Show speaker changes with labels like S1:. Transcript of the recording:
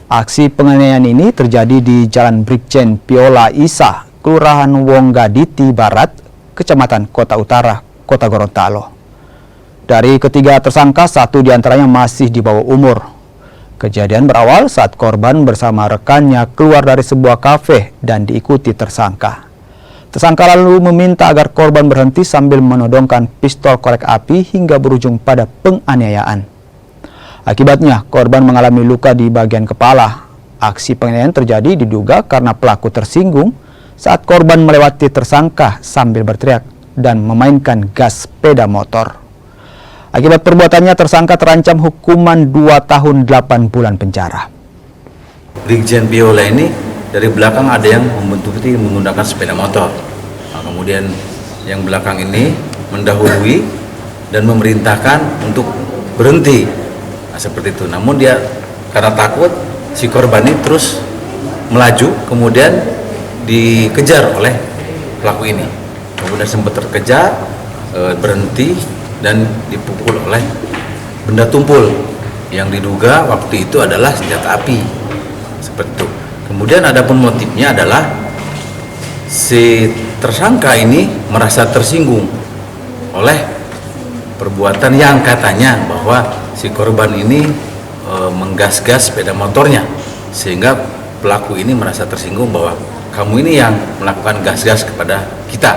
S1: Aksi penganiayaan ini terjadi di Jalan Brigjen Piola Isa, Kelurahan Wonggaditi Barat, Kecamatan Kota Utara, Kota Gorontalo. Dari ketiga tersangka, satu diantaranya masih di bawah umur. Kejadian berawal saat korban bersama rekannya keluar dari sebuah kafe dan diikuti tersangka. Tersangka lalu meminta agar korban berhenti sambil menodongkan pistol korek api hingga berujung pada penganiayaan. Akibatnya, korban mengalami luka di bagian kepala. Aksi penganiayaan terjadi diduga karena pelaku tersinggung saat korban melewati tersangka sambil berteriak dan memainkan gas sepeda motor. Akibat perbuatannya, tersangka terancam hukuman 2 tahun 8 bulan penjara.
S2: Brigjen Piola ini dari belakang ada yang membuntuti menggunakan sepeda motor. Nah, kemudian yang belakang ini mendahului dan memerintahkan untuk berhenti. Nah, seperti itu. Namun dia karena takut, si korban ini terus melaju, kemudian dikejar oleh pelaku ini. Kemudian sempat terkejar, berhenti dan dipukul oleh benda tumpul yang diduga waktu itu adalah senjata api. Seperti itu. Kemudian adapun motifnya adalah si tersangka ini merasa tersinggung oleh perbuatan yang katanya bahwa si korban ini menggas-gas sepeda motornya, sehingga pelaku ini merasa tersinggung bahwa kamu ini yang melakukan gas-gas kepada kita.